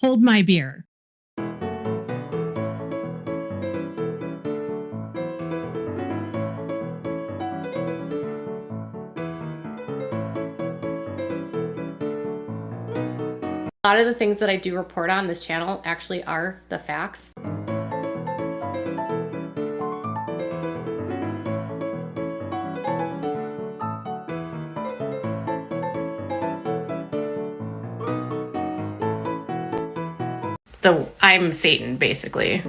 hold my beer. A lot of the things that I do report on this channel actually are the facts. I'm Satan, basically.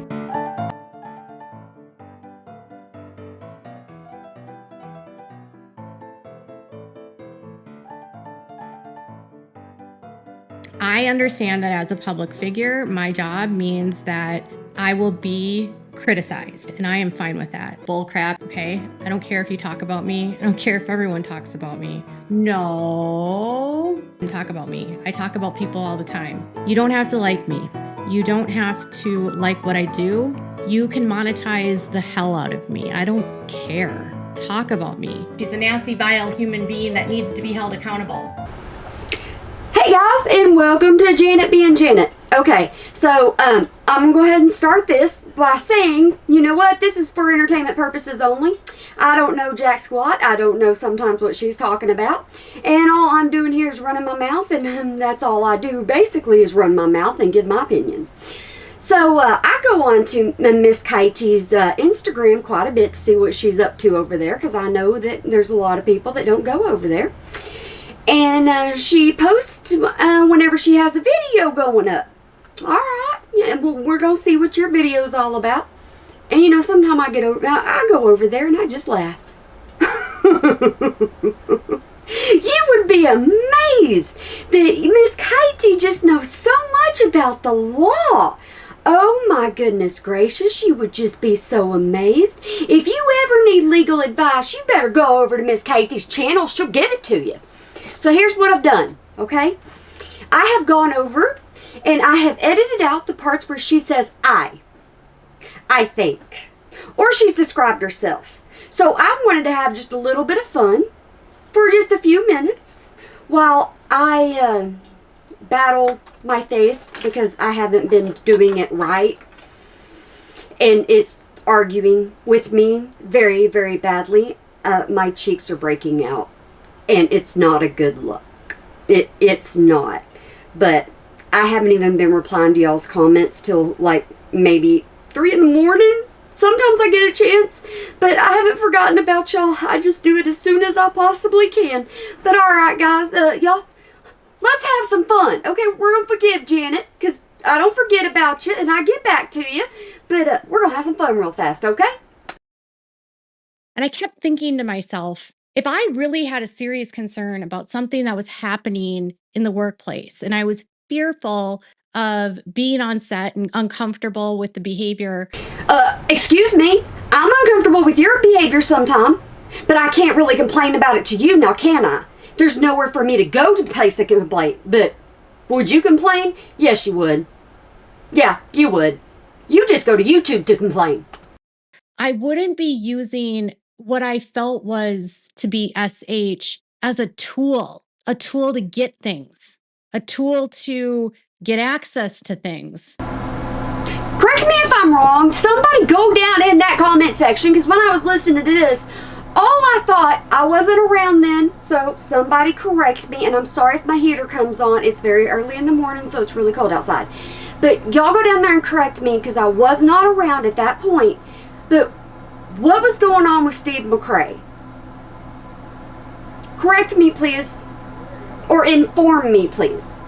I understand that as a public figure, my job means that I will be criticized, and I am fine with that. Bull crap, okay? I don't care if you talk about me. I don't care if everyone talks about me. No. Talk about me. I talk about people all the time. You don't have to like me. You don't have to like what I do. You can monetize the hell out of me. I don't care. Talk about me. She's a nasty, vile human being that needs to be held accountable. Hey guys, and welcome to Janet being Janet. Okay, so I'm gonna go ahead and start this by saying, you know what, this is for entertainment purposes only. I don't know jack squat. I don't know sometimes what she's talking about, and all I'm doing here is running my mouth, and that's all I do basically is run my mouth and give my opinion. So I go on to Miss Katie's Instagram quite a bit to see what she's up to over there, because I know that there's a lot of people that don't go over there. And she posts whenever she has a video going up. Alright, yeah, well, we're going to see what your video's all about. And you know, sometimes I go over there and I just laugh. You would be amazed that Miss Katie just knows so much about the law. Oh my goodness gracious, you would just be so amazed. If you ever need legal advice, you better go over to Miss Katie's channel. She'll give it to you. So here's what I've done, okay? I have gone over and I have edited out the parts where she says I think, or she's described herself. So I wanted to have just a little bit of fun for just a few minutes while I battle my face because I haven't been doing it right. And it's arguing with me very, very badly. My cheeks are breaking out. And it's not a good look. It's not. But I haven't even been replying to y'all's comments till like maybe 3 in the morning. Sometimes I get a chance. But I haven't forgotten about y'all. I just do it as soon as I possibly can. But alright guys, y'all, let's have some fun. Okay, we're going to forgive Janet. Because I don't forget about you and I get back to you. But we're going to have some fun real fast, okay? And I kept thinking to myself, if I really had a serious concern about something that was happening in the workplace and I was fearful of being on set and uncomfortable with the behavior. Excuse me, I'm uncomfortable with your behavior sometimes, but I can't really complain about it to you now, can I? There's nowhere for me to go to place a complaint, but would you complain? Yes, you would. Yeah, you would. You just go to YouTube to complain. I wouldn't be using what I felt was to be SH as a tool to get things, a tool to get access to things. Correct me if I'm wrong. Somebody go down in that comment section, because when I was listening to this, all I thought, I wasn't around then, so somebody correct me, and I'm sorry if my heater comes on. It's very early in the morning, so it's really cold outside. But y'all go down there and correct me, because I was not around at that point. But what was going on with Steve McRae? Correct me, please. Or inform me, please.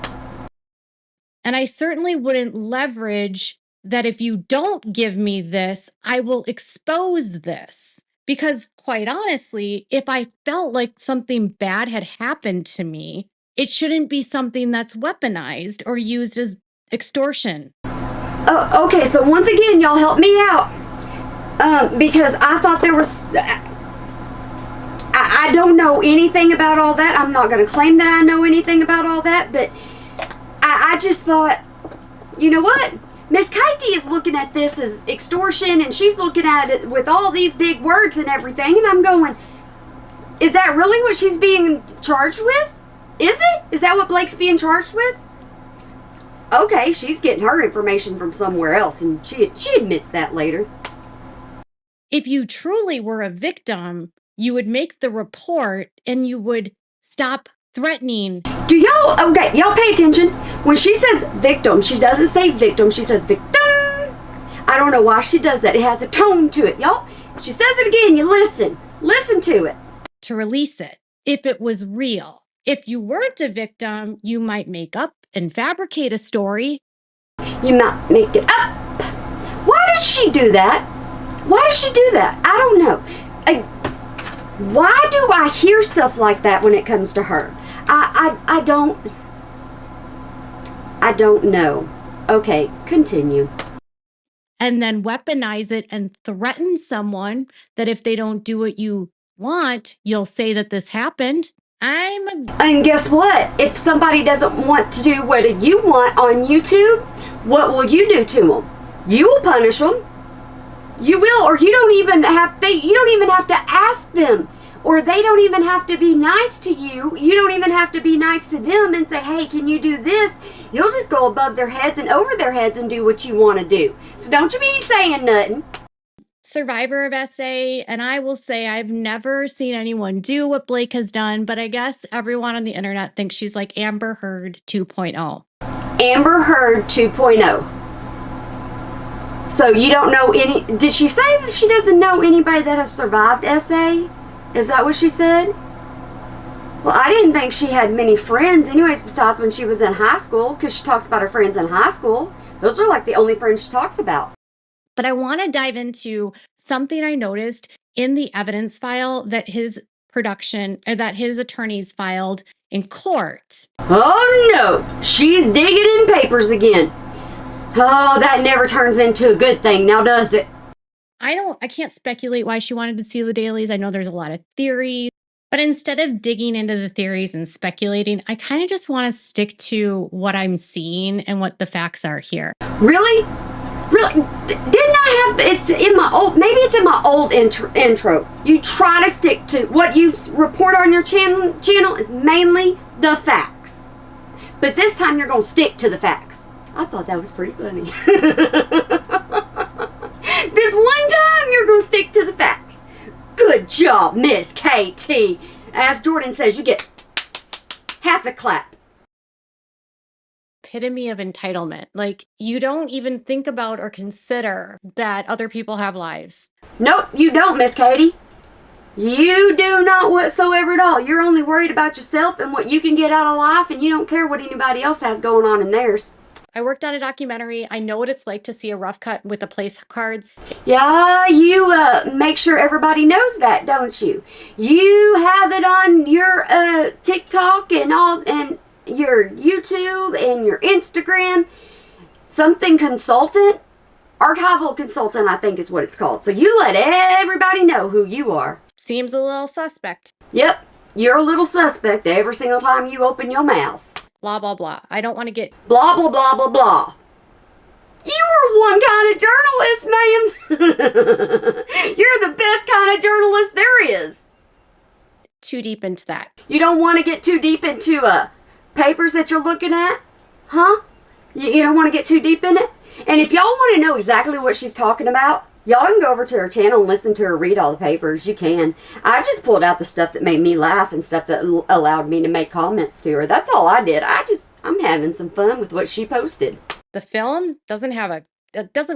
And I certainly wouldn't leverage that if you don't give me this, I will expose this. Because quite honestly, if I felt like something bad had happened to me, it shouldn't be something that's weaponized or used as extortion. Okay, so once again, y'all help me out. Because I thought there was... I don't know anything about all that. I'm not going to claim that I know anything about all that, but I just thought, you know what? Miss Katie is looking at this as extortion, and she's looking at it with all these big words and everything, and I'm going, is that really what she's being charged with? Is it? Is that what Blake's being charged with? Okay, she's getting her information from somewhere else, and she admits that later. If you truly were a victim, you would make the report and you would stop threatening. Do y'all, okay, y'all pay attention. When she says victim, she doesn't say victim, she says victim. I don't know why she does that. It has a tone to it, y'all. If she says it again, you listen. Listen to it. To release it if it was real. If you weren't a victim, you might make up and fabricate a story. You might make it up. Why does she do that? Why does she do that? I don't know. Why do I hear stuff like that when it comes to her? I don't know. Okay, continue. And then weaponize it and threaten someone that if they don't do what you want, you'll say that this happened. And guess what? If somebody doesn't want to do what you want on YouTube, what will you do to them? You will punish them. You will, or you don't even have to ask them, or they don't even have to be nice to you. You don't even have to be nice to them and say, hey, can you do this? You'll just go above their heads and over their heads and do what you want to do. So don't you be saying nothing. Survivor of SA, and I will say I've never seen anyone do what Blake has done, but I guess everyone on the internet thinks she's like Amber Heard 2.0. Amber Heard 2.0. So you don't know any... Did she say that she doesn't know anybody that has survived SA? Is that what she said? Well, I didn't think she had many friends anyways besides when she was in high school, because she talks about her friends in high school. Those are like the only friends she talks about. But I want to dive into something I noticed in the evidence file that his attorneys filed in court. Oh no, she's digging in papers again. Oh, that never turns into a good thing, now does it? I can't speculate why she wanted to see the dailies. I know there's a lot of theories, but instead of digging into the theories and speculating, I kind of just want to stick to what I'm seeing and what the facts are here. Really? Didn't I have, maybe it's in my old intro. You try to stick to what you report on your channel is mainly the facts. But this time you're going to stick to the facts. I thought that was pretty funny. This one time you're going to stick to the facts. Good job, Miss KT. As Jordan says, you get half a clap. Epitome of entitlement. Like, you don't even think about or consider that other people have lives. Nope, you don't, Miss Katie. You do not whatsoever at all. You're only worried about yourself and what you can get out of life, and you don't care what anybody else has going on in theirs. I worked on a documentary. I know what it's like to see a rough cut with the place cards. Yeah, you make sure everybody knows that, don't you? You have it on your TikTok and all, and your YouTube and your Instagram. Something consultant, archival consultant, I think is what it's called. So you let everybody know who you are. Seems a little suspect. Yep, you're a little suspect every single time you open your mouth. Blah, blah, blah. I don't want to get... Blah, blah, blah, blah, blah. You are one kind of journalist, ma'am. You're the best kind of journalist there is. too deep into that. You don't want to get too deep into papers that you're looking at? Huh? You don't want to get too deep in it? And if y'all want to know exactly what she's talking about, y'all can go over to her channel and listen to her read all the papers. You can. I just pulled out the stuff that made me laugh and stuff that allowed me to make comments to her. That's all I did. I'm having some fun with what she posted. The film doesn't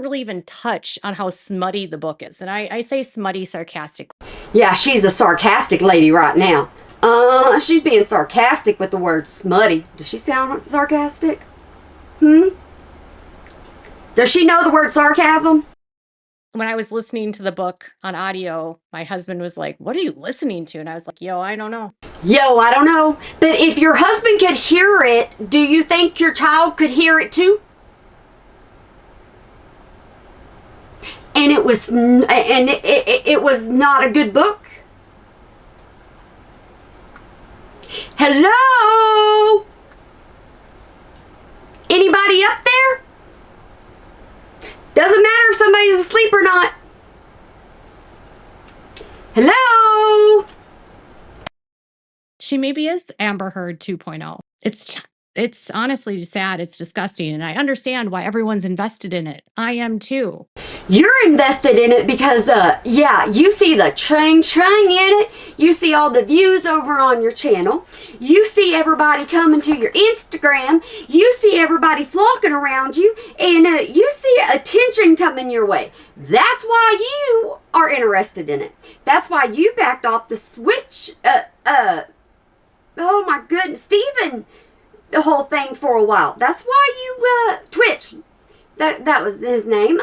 really even touch on how smutty the book is. And I say smutty sarcastically. Yeah, she's a sarcastic lady right now. She's being sarcastic with the word smutty. Does she sound sarcastic? Does she know the word sarcasm? When I was listening to the book on audio, my husband was like, "What are you listening to?" And I was like, "Yo, I don't know." Yo, I don't know. But if your husband could hear it, do you think your child could hear it too? And it was not a good book. Hello? Anybody up there? Doesn't matter if somebody's asleep or not. Hello? She maybe is Amber Heard 2.0. It's It's honestly sad. It's disgusting. And I understand why everyone's invested in it. I am too. You're invested in it because, yeah, you see the chang in it. You see all the views over on your channel. You see everybody coming to your Instagram. You see everybody flocking around you. And you see attention coming your way. That's why you are interested in it. That's why you backed off the switch. Oh my goodness, Steven, the whole thing for a while. That's why you, Twitch. That was his name.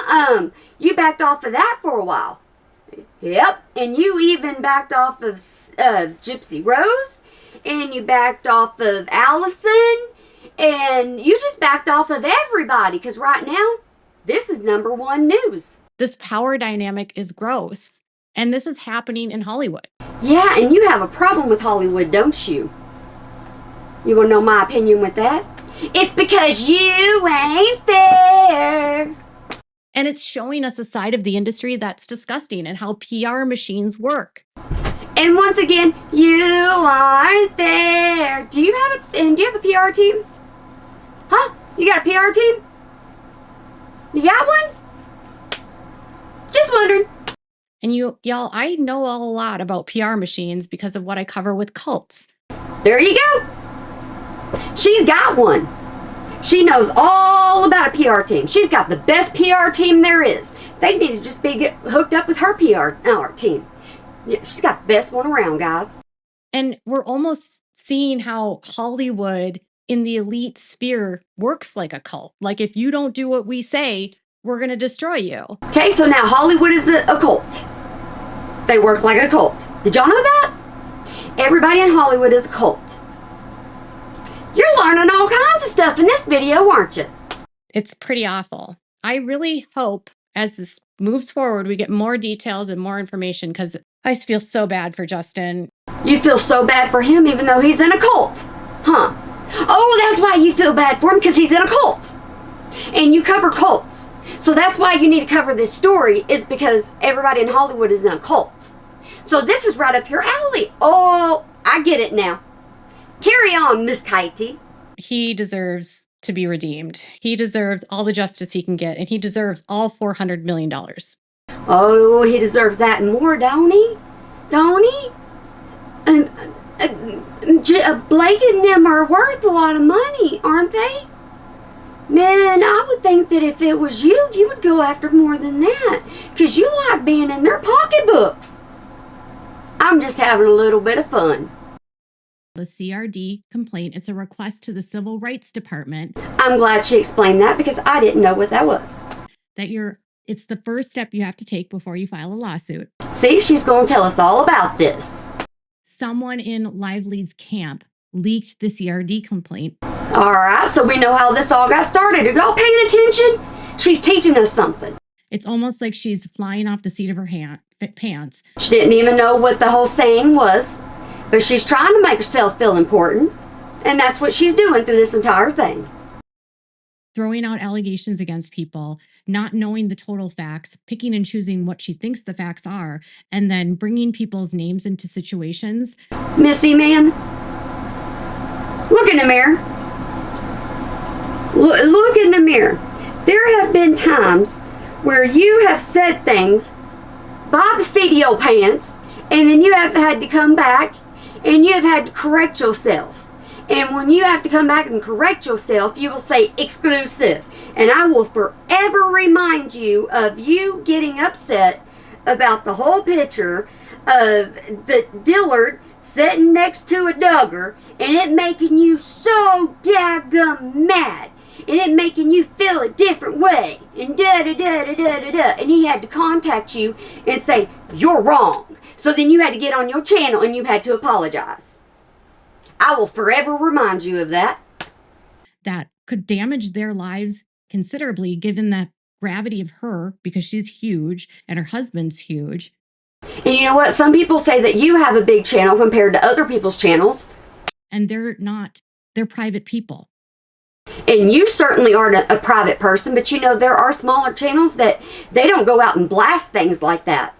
You backed off of that for a while. Yep. And you even backed off of Gypsy Rose. And you backed off of Allison. And you just backed off of everybody. Because right now, this is #1 news. This power dynamic is gross. And this is happening in Hollywood. Yeah, and you have a problem with Hollywood, don't you? You want to know my opinion with that? It's because you ain't there. And it's showing us a side of the industry that's disgusting and how PR machines work. And once again, you aren't there. Do you have a PR team? Huh? You got a PR team? You got one? Just wondering. And y'all, I know a lot about PR machines because of what I cover with cults. There you go. She's got one. She knows all about a PR team. She's got the best PR team there is. They need to just get hooked up with her PR team. Yeah, she's got the best one around, guys. And we're almost seeing how Hollywood in the elite sphere works like a cult. Like, if you don't do what we say, we're going to destroy you. Okay, so now Hollywood is a cult. They work like a cult. Did y'all know that? Everybody in Hollywood is a cult. You're learning all kinds of stuff in this video, aren't you? It's pretty awful. I really hope as this moves forward, we get more details and more information, because I feel so bad for Justin. You feel so bad for him even though he's in a cult, huh? Oh, that's why you feel bad for him, because he's in a cult. And you cover cults. So that's why you need to cover this story, is because everybody in Hollywood is in a cult. So this is right up your alley. Oh, I get it now. Carry on, Miss Katie. He deserves to be redeemed. He deserves all the justice he can get, and he deserves all $400 million. Oh, he deserves that and more, don't he? Don't he? Blake and them are worth a lot of money, aren't they? Man, I would think that if it was you, you would go after more than that, because you like being in their pocketbooks. I'm just having a little bit of fun. The CRD complaint, it's a request to the Civil Rights Department. I'm glad she explained that, because I didn't know what that was. It's the first step you have to take before you file a lawsuit. See, she's going to tell us all about this. Someone in Lively's camp leaked the CRD complaint. All right, so we know how this all got started. Are y'all paying attention? She's teaching us something. It's almost like she's flying off the seat of her pants. She didn't even know what the whole saying was, but she's trying to make herself feel important, and that's what she's doing through this entire thing. Throwing out allegations against people, not knowing the total facts, picking and choosing what she thinks the facts are, and then bringing people's names into situations. Missy, man, look in the mirror. Look in the mirror. There have been times where you have said things by the seat of your pants, and then you have had to come back and you have had to correct yourself. And when you have to come back and correct yourself, you will say exclusive. And I will forever remind you of you getting upset about the whole picture of the Dillard sitting next to a Duggar, and it making you so daggum mad, and it making you feel a different way, and da-da-da-da-da-da-da, and he had to contact you and say, you're wrong. So then you had to get on your channel and you had to apologize. I will forever remind you of that. That could damage their lives considerably, given the gravity of her, because she's huge and her husband's huge. And you know what? Some people say that you have a big channel compared to other people's channels. And they're not. They're private people. And you certainly aren't a private person, but you know, there are smaller channels that they don't go out and blast things like that.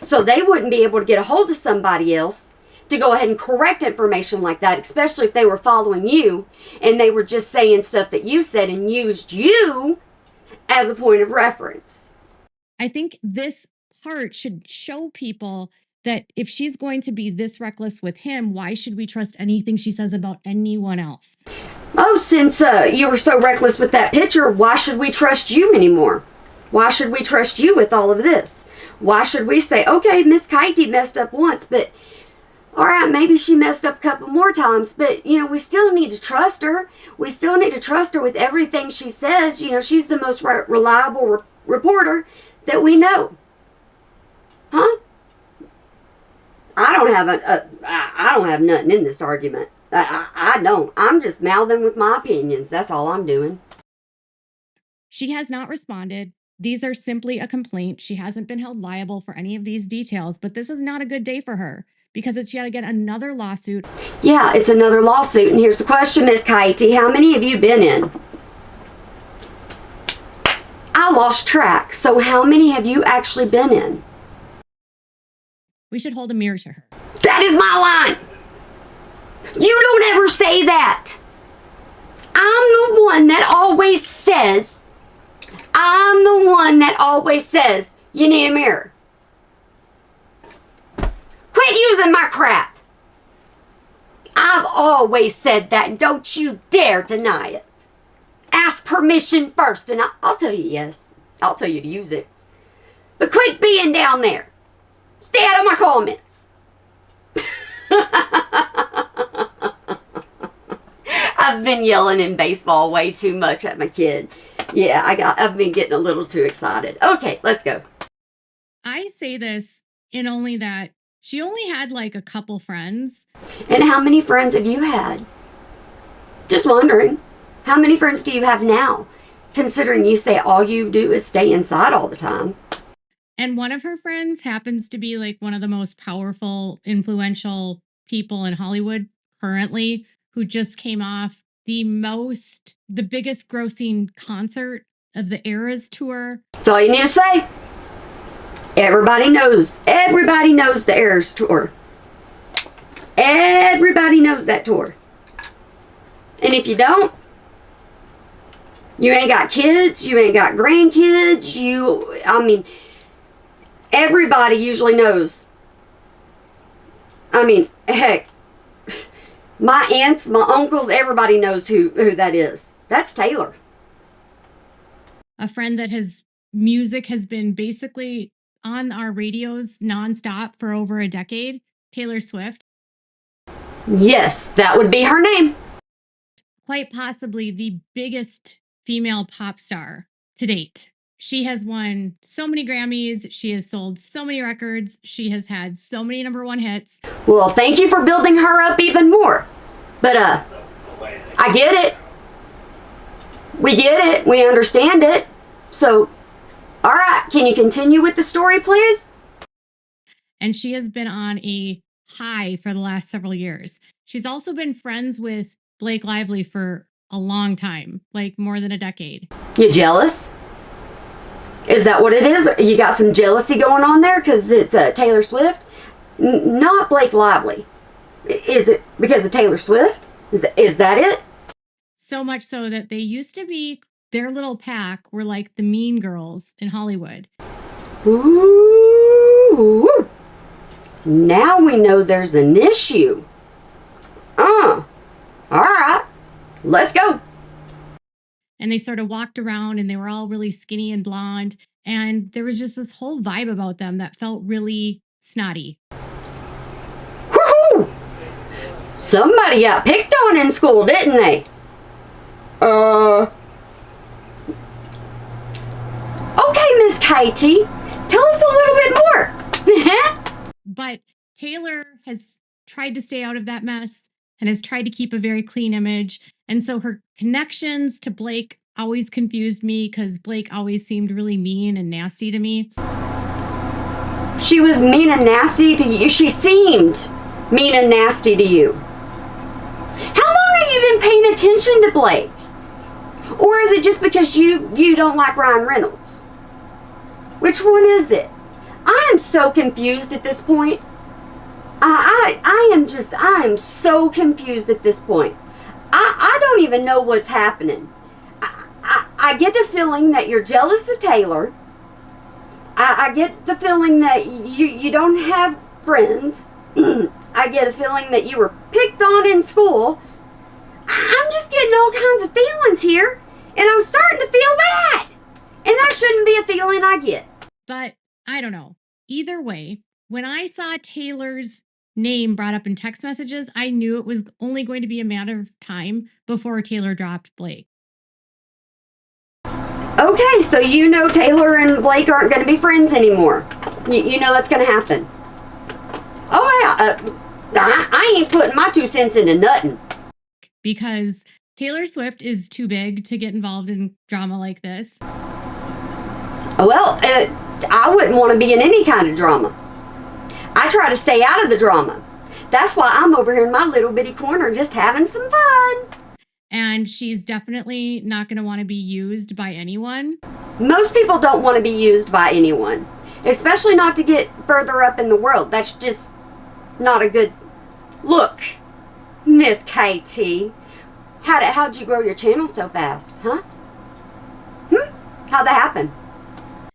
So they wouldn't be able to get a hold of somebody else to go ahead and correct information like that, especially if they were following you and they were just saying stuff that you said and used you as a point of reference. I think this part should show people that if she's going to be this reckless with him, why should we trust anything she says about anyone else? Oh, since you were so reckless with that picture, why should we trust you anymore? Why should we trust you with all of this? Why should we say, okay, Miss Kitey messed up once, but all right, maybe she messed up a couple more times, but, we still need to trust her. We still need to trust her with everything she says. She's the most reliable reporter that we know. Huh? I don't have nothing in this argument. I don't. I'm just mouthing with my opinions. That's all I'm doing. She has not responded. These are simply a complaint. She hasn't been held liable for any of these details, but this is not a good day for her because it's yet again another lawsuit. Yeah, it's another lawsuit. And here's the question, Miss Kitey. How many have you been in? I lost track. So how many have you actually been in? We should hold a mirror to her. That is my line. You don't ever say that. I'm the one that always says, you need a mirror. Quit using my crap. I've always said that, and don't you dare deny it. Ask permission first, and I'll tell you yes. I'll tell you to use it. But quit being down there. Stay out of my comments. I've been yelling in baseball way too much at my kid. Yeah, I've been getting a little too excited. Okay, let's go. I say this in only that she only had like a couple friends. And how many friends have you had? Just wondering. How many friends do you have now? Considering you say all you do is stay inside all the time. And one of her friends happens to be like one of the most powerful, influential people in Hollywood currently, who just came off the biggest grossing concert of the Eras tour. That's all you need to say. Everybody knows the Eras tour. Everybody knows that tour. And if you don't, you ain't got kids, you ain't got grandkids, everybody usually knows. Heck, my aunts, my uncles, everybody knows who that is. That's Taylor. A friend that music has been basically on our radios nonstop for over a decade, Taylor Swift. Yes, that would be her name. Quite possibly the biggest female pop star to date. She has won so many Grammys. She has sold so many records. She has had so many #1 hits. Well, thank you for building her up even more. But, I get it. We get it. We understand it. So, all right. Can you continue with the story, please? And she has been on a high for the last several years. She's also been friends with Blake Lively for a long time, like more than a decade. You jealous? Is that what it is? You got some jealousy going on there because it's Taylor Swift? Not Blake Lively. Is it because of Taylor Swift? Is that it? So much so that they used to be, their little pack were like the mean girls in Hollywood. Ooh. Now we know there's an issue. All right. Let's go. And they sort of walked around and they were all really skinny and blonde. And there was just this whole vibe about them that felt really snotty. Woohoo! Somebody got picked on in school, didn't they? Okay, Miss Kitey. Tell us a little bit more. But Taylor has tried to stay out of that mess and has tried to keep a very clean image. And so her connections to Blake always confused me because Blake always seemed really mean and nasty to me. She was mean and nasty to you? She seemed mean and nasty to you. How long have you been paying attention to Blake? Or is it just because you don't like Ryan Reynolds? Which one is it? I am so confused at this point. I am so confused at this point. I don't even know what's happening. I get the feeling that you're jealous of Taylor. I get the feeling that you don't have friends. I get a feeling that you were picked on in school. I'm just getting all kinds of feelings here, and I'm starting to feel bad. And that shouldn't be a feeling I get. But I don't know. Either way, when I saw Taylor's name brought up in text messages, I knew it was only going to be a matter of time before Taylor dropped Blake. Okay, so you know Taylor and Blake aren't going to be friends anymore. You know that's going to happen. Oh, yeah. I ain't putting my 2 cents into nothing. Because Taylor Swift is too big to get involved in drama like this. Well, I wouldn't want to be in any kind of drama. I try to stay out of the drama. That's why I'm over here in my little bitty corner just having some fun. And she's definitely not going to want to be used by anyone. Most people don't want to be used by anyone, especially not to get further up in the world. That's just not a good look. Miss KT, how'd you grow your channel so fast, huh? How'd that happen?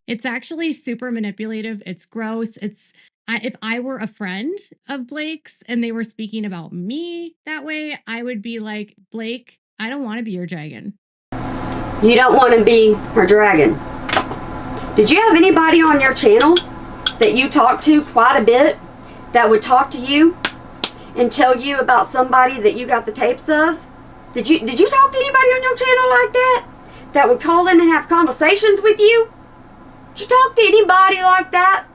It's actually super manipulative. It's gross. If I were a friend of Blake's and they were speaking about me that way, I would be like, Blake, I don't want to be your dragon. You don't want to be her dragon. Did you have anybody on your channel that you talked to quite a bit that would talk to you and tell you about somebody that you got the tapes of? Did you talk to anybody on your channel like that? That would call in and have conversations with you? Did you talk to anybody like that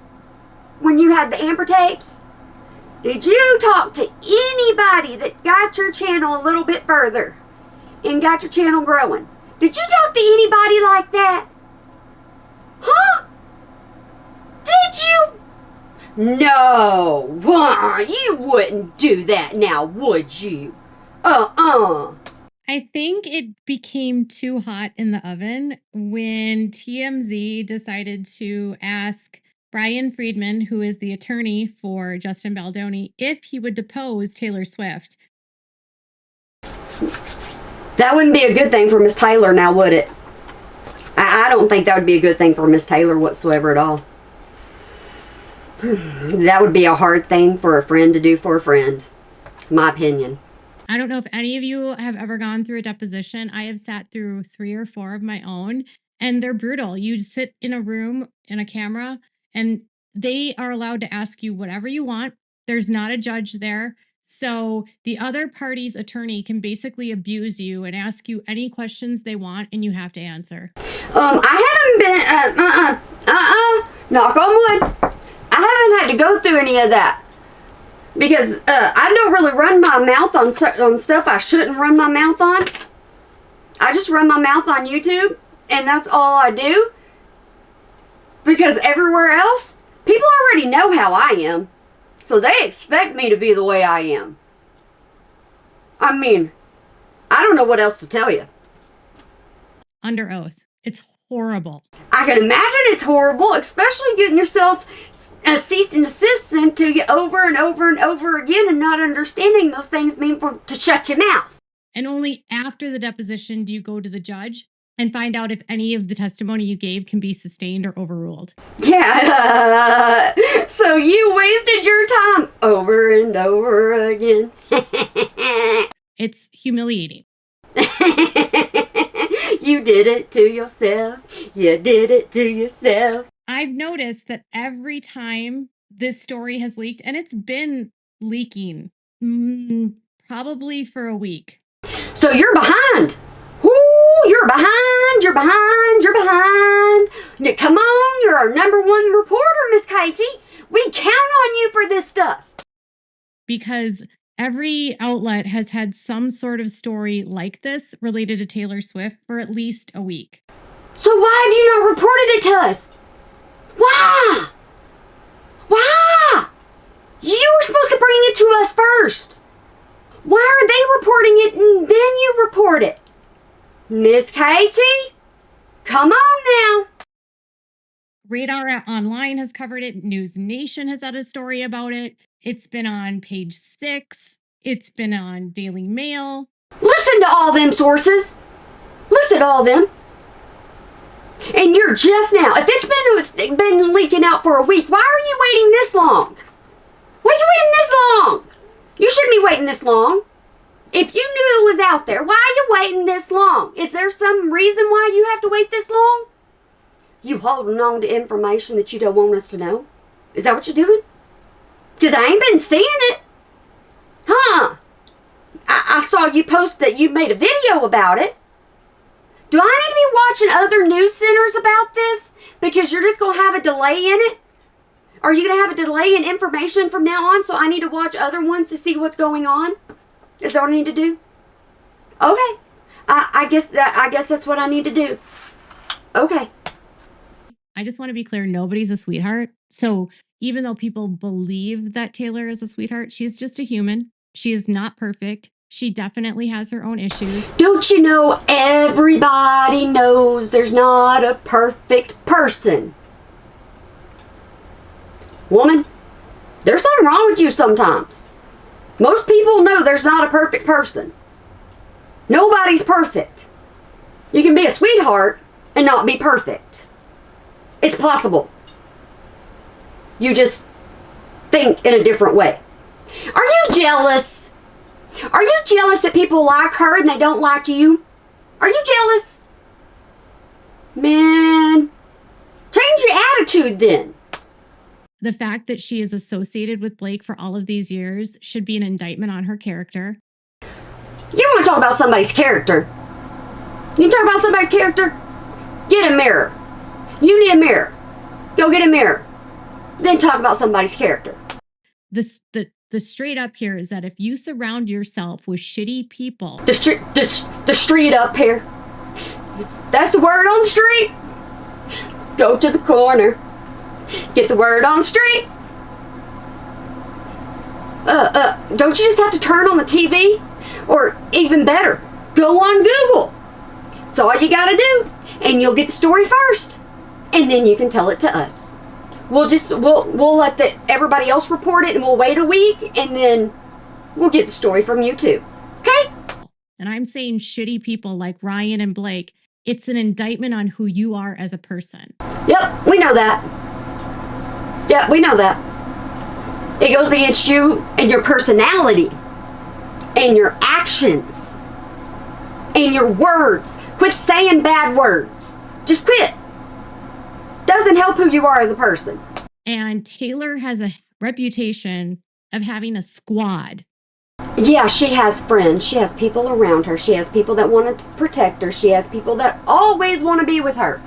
when you had the Amber tapes? Did you talk to anybody that got your channel a little bit further and got your channel growing? Did you talk to anybody like that? Huh? Did you? No, you wouldn't do that now, would you? I think it became too hot in the oven when TMZ decided to ask Brian Friedman, who is the attorney for Justin Baldoni, if he would depose Taylor Swift. That wouldn't be a good thing for Miss Taylor now, would it? I don't think that would be a good thing for Miss Taylor whatsoever at all. That would be a hard thing for a friend to do for a friend, my opinion. I don't know if any of you have ever gone through a deposition. I have sat through 3 or 4 of my own, and they're brutal. You sit in a room in a camera, and they are allowed to ask you whatever you want. There's not a judge there. So the other party's attorney can basically abuse you and ask you any questions they want, and you have to answer. I haven't been, knock on wood. I haven't had to go through any of that. Because I don't really run my mouth on stuff I shouldn't run my mouth on. I just run my mouth on YouTube, and that's all I do. Because everywhere else, people already know how I am. So they expect me to be the way I am. I mean, I don't know what else to tell you. Under oath. It's horrible. I can imagine it's horrible, especially getting yourself cease and desist sent to you over and over and over again and not understanding those things mean to shut your mouth. And only after the deposition do you go to the judge and find out if any of the testimony you gave can be sustained or overruled. Yeah, so you wasted your time over and over again. It's humiliating. You did it to yourself. You did it to yourself. I've noticed that every time this story has leaked, and it's been leaking probably for a week. So you're behind. Woo, you're behind, you're behind, you're behind. Now, come on, you're our #1 reporter, Miss Katie. We count on you for this stuff. Because every outlet has had some sort of story like this related to Taylor Swift for at least a week. So why have you not reported it to us? Why? Why? You were supposed to bring it to us first. Why are they reporting it and then you report it? Miss Katie, come on now. Radar Online has covered it. News Nation has had a story about it. It's been on Page 6. It's been on Daily Mail. Listen to all them sources. Listen to all them. And you're just now, if it's been leaking out for a week, why are you waiting this long? Why are you waiting this long? You shouldn't be waiting this long. If you knew it was out there, why are you waiting this long? Is there some reason why you have to wait this long? You holding on to information that you don't want us to know? Is that what you're doing? Because I ain't been seeing it. Huh? I saw you post that you made a video about it. Do I need to be watching other news centers about this? Because you're just going to have a delay in it? Are you going to have a delay in information from now on, so I need to watch other ones to see what's going on? Is that what I need to do? Okay. I guess that's what I need to do. Okay. I just want to be clear, nobody's a sweetheart. So even though people believe that Taylor is a sweetheart, she's just a human. She is not perfect. She definitely has her own issues. Don't you know everybody knows there's not a perfect person? Woman, there's something wrong with you sometimes. Most people know there's not a perfect person. Nobody's perfect. You can be a sweetheart and not be perfect. It's possible. You just think in a different way. Are you jealous? Are you jealous that people like her and they don't like you? Are you jealous? Man, change your attitude then. The fact that she is associated with Blake for all of these years should be an indictment on her character. You want to talk about somebody's character? You talk about somebody's character? Get a mirror. You need a mirror. Go get a mirror. Then talk about somebody's character. The straight up here is that if you surround yourself with shitty people. The street up here. That's the word on the street. Go to the corner. Get the word on the street. Don't you just have to turn on the TV? Or even better, go on Google. That's all you gotta do. And you'll get the story first. And then you can tell it to us. We'll let everybody else report it and we'll wait a week and then we'll get the story from you too. Okay? And I'm saying shitty people like Ryan and Blake, it's an indictment on who you are as a person. Yep, we know that. Yeah, we know that. It goes against you and your personality and your actions and your words. Quit saying bad words. Just quit. Doesn't help who you are as a person. And Taylor has a reputation of having a squad. Yeah, she has friends. She has people around her. She has people that want to protect her. She has people that always want to be with her.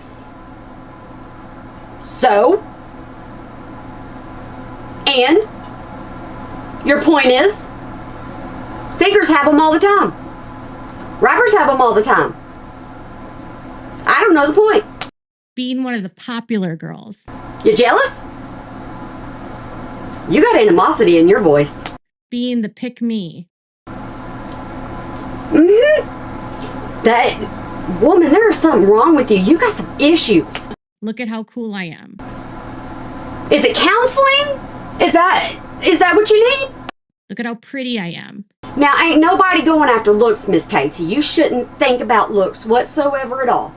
So, and your point is, singers have them all the time. Rappers have them all the time. I don't know the point. Being one of the popular girls. You jealous? You got animosity in your voice. Being the pick me. That woman, there is something wrong with you. You got some issues. Look at how cool I am. Is it counseling? Is that what you need? Look at how pretty I am. Now, ain't nobody going after looks, Miss Katie. You shouldn't think about looks whatsoever at all.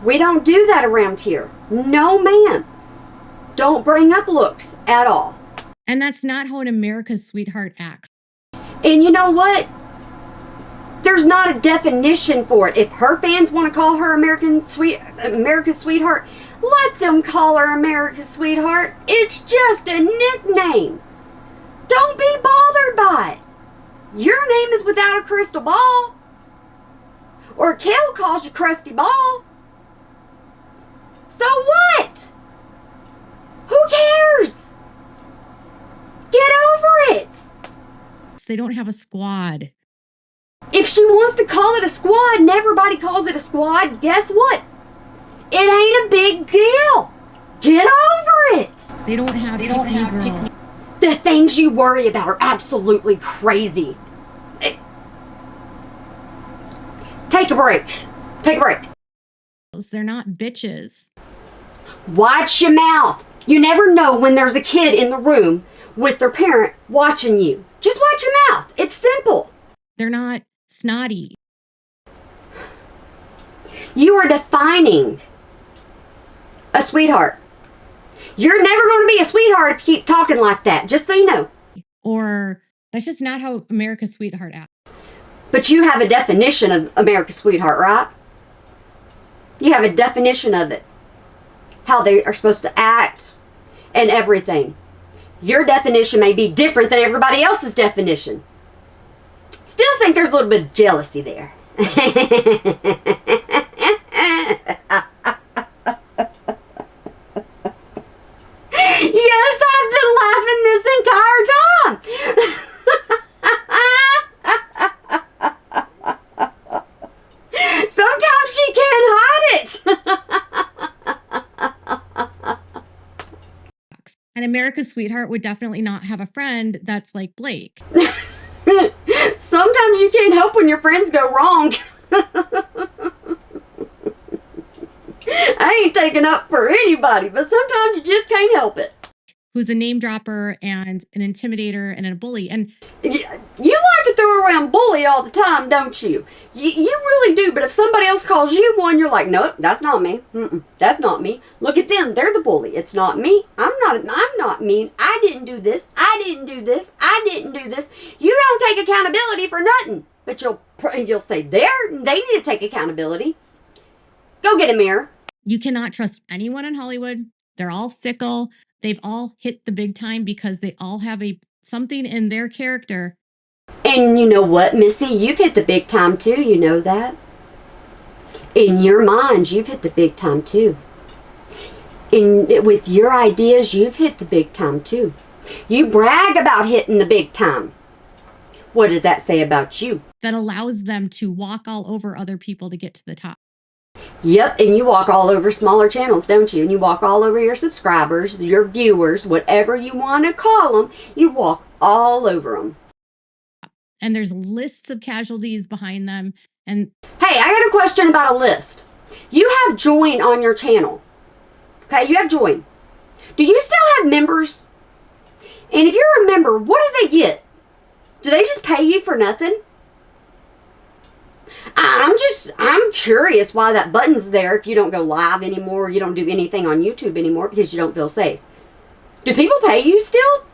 We don't do that around here. No, ma'am. Don't bring up looks at all. And that's not how an America's sweetheart acts. And you know what? There's not a definition for it. If her fans want to call her America's sweetheart, let them call her America's sweetheart. It's just a nickname. Don't be bothered by it. Your name is without a crystal ball. Or Kel calls you Krusty Ball. So what? Who cares? Get over it. They don't have a squad. If she wants to call it a squad and everybody calls it a squad, guess what? It ain't a big deal. Get over it. They don't have girl. The things you worry about are absolutely crazy. Take a break. Take a break. They're not bitches. Watch your mouth. You never know when there's a kid in the room with their parent watching you. Just watch your mouth. It's simple. They're not snotty. You are defining a sweetheart. You're never going to be a sweetheart if you keep talking like that, just so you know. Or that's just not how America's Sweetheart acts. But you have a definition of America's Sweetheart, right? You have a definition of it. How they are supposed to act and everything. Your definition may be different than everybody else's definition. Still think there's a little bit of jealousy there. Yes, I've been laughing this entire time. Sometimes she can't hide it. And America's Sweetheart would definitely not have a friend that's like Blake. Sometimes you can't help when your friends go wrong. I ain't taking up for anybody, but sometimes you just can't help it. Who's a name dropper and an intimidator and a bully. And You like to throw around bully all the time, don't you? You really do, but if somebody else calls you one, you're like, nope, that's not me. That's not me. Look at them. They're the bully. It's not me. I'm not mean. I didn't do this. I didn't do this. I didn't do this. You don't take accountability for nothing. But you'll say they need to take accountability. Go get a mirror. you cannot trust anyone in Hollywood. They're all fickle. They've all hit the big time because they all have something in their character. And you know what, Missy? You've hit the big time too, you know that? In your mind, you've hit the big time too. With your ideas, you've hit the big time too. You brag about hitting the big time. What does that say about you? That allows them to walk all over other people to get to the top. Yep, and you walk all over smaller channels, don't you? And you walk all over your subscribers, your viewers, whatever you want to call them. You walk all over them. And there's lists of casualties behind them. And hey, I got a question about a list. You have join on your channel. Okay, you have join. Do you still have members? And if you're a member, what do they get? Do they just pay you for nothing? I'm curious why that button's there if you don't go live anymore, you don't do anything on YouTube anymore because you don't feel safe. Do people pay you still?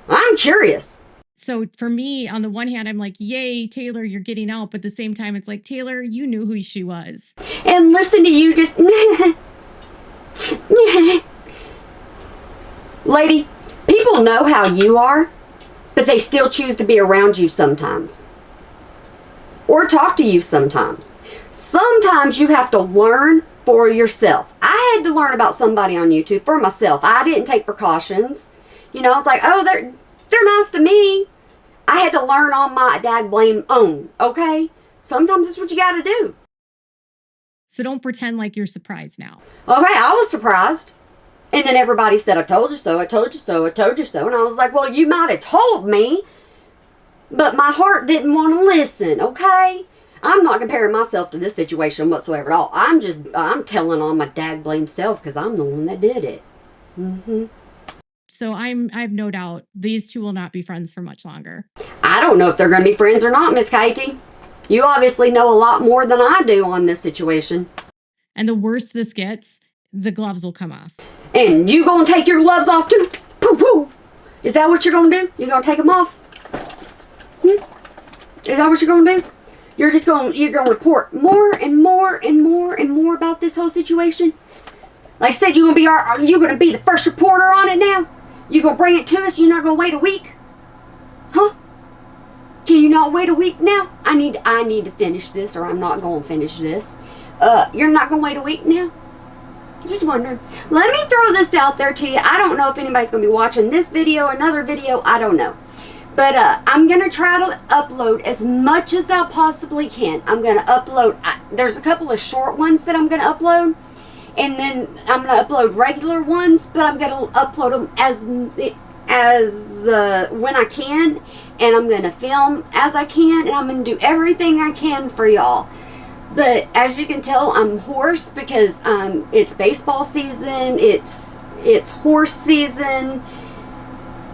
I'm curious. So for me, on the one hand, I'm like, yay, Taylor, you're getting out. But at the same time, it's like, Taylor, you knew who she was. And listen to you just... Lady, people know how you are, but they still choose to be around you sometimes. Or talk to you sometimes. Sometimes you have to learn for yourself. I had to learn about somebody on YouTube for myself. I didn't take precautions. You know, I was like, oh, they're nice to me. I had to learn on my dad blame own, okay? Sometimes it's what you gotta do. So don't pretend like you're surprised now. Okay, I was surprised. And then everybody said, I told you so, I told you so, I told you so. And I was like, well, you might have told me, but my heart didn't want to listen, okay? I'm not comparing myself to this situation whatsoever at all. I'm telling on my dag blame self because I'm the one that did it. Mm-hmm. So I have no doubt these two will not be friends for much longer. I don't know if they're going to be friends or not, Miss Katie. You obviously know a lot more than I do on this situation. And the worse this gets, the gloves will come off. And you going to take your gloves off too? Pooh, pooh. Is that what you're going to do? You're going to take them off? Is that what you're going to do? You're going to report more and more and more and more about this whole situation? Like I said, you're going to be the first reporter on it now? You're going to bring it to us? You're not going to wait a week? Huh? Can you not wait a week now? I need to finish this, or I'm not going to finish this. You're not going to wait a week now? Just wondering. Let me throw this out there to you. I don't know if anybody's going to be watching this video, another video. I don't know. But I'm going to try to upload as much as I possibly can. I'm going to upload. There's a couple of short ones that I'm going to upload. And then I'm going to upload regular ones. But I'm going to upload them as when I can. And I'm going to film as I can. And I'm going to do everything I can for y'all. But as you can tell, I'm hoarse because it's baseball season. It's horse season.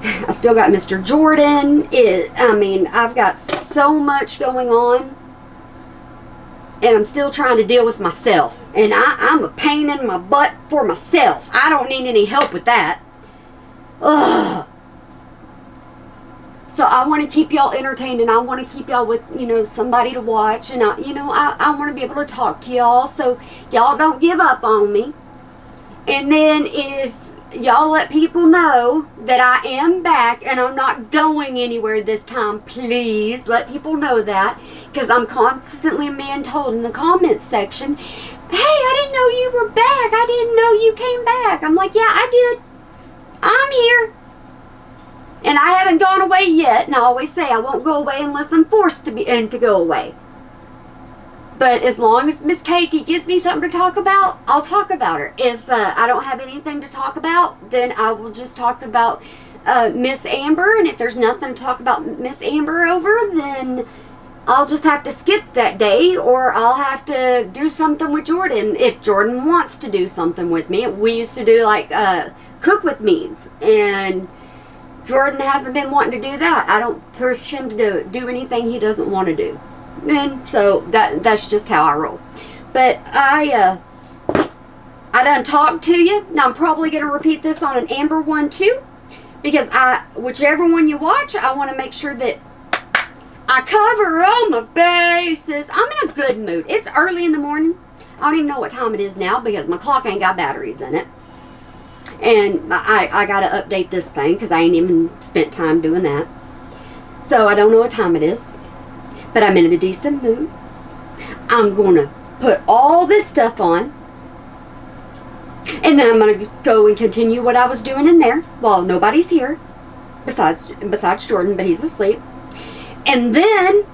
I still got Mr. Jordan. I've got so much going on. And I'm still trying to deal with myself. And I'm a pain in my butt for myself. I don't need any help with that. Ugh. So I want to keep y'all entertained, and I want to keep y'all with, somebody to watch. And I want to be able to talk to y'all, so y'all don't give up on me. And then if y'all let people know that I am back and I'm not going anywhere this time, please let people know that, because I'm constantly being told in the comments section, hey, I didn't know you were back. I didn't know you came back. I'm like, yeah, I did. I'm here. And I haven't gone away yet. And I always say I won't go away unless I'm forced to go away. But as long as Miss Katie gives me something to talk about, I'll talk about her. If I don't have anything to talk about, then I will just talk about Miss Amber. And if there's nothing to talk about Miss Amber over, then I'll just have to skip that day, or I'll have to do something with Jordan. If Jordan wants to do something with me, we used to do like cook with me's, and Jordan hasn't been wanting to do that. I don't push him to do anything he doesn't want to do. And so that's just how I roll. But I done talked to you. Now I'm probably going to repeat this on an Amber one too, because whichever one you watch, I want to make sure that I cover all my bases. I'm in a good mood. It's early in the morning. I don't even know what time it is now because my clock ain't got batteries in it. And I got to update this thing because I ain't even spent time doing that. So I don't know what time it is. But I'm in a decent mood. I'm going to put all this stuff on. And then I'm going to go and continue what I was doing in there while nobody's here. Besides Jordan, but he's asleep. And then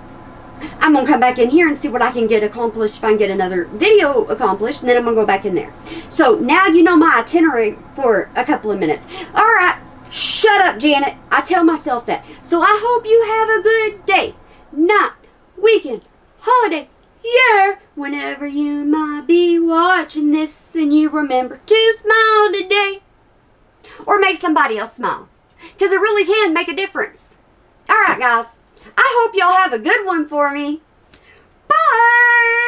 I'm going to come back in here and see what I can get accomplished, if I can get another video accomplished, and then I'm going to go back in there. So now you know my itinerary for a couple of minutes. All right, shut up, Janet. I tell myself that. So I hope you have a good day, night, weekend, holiday, year. Whenever you might be watching this, and you remember to smile today. Or make somebody else smile. Because it really can make a difference. All right, guys. I hope y'all have a good one for me. Bye!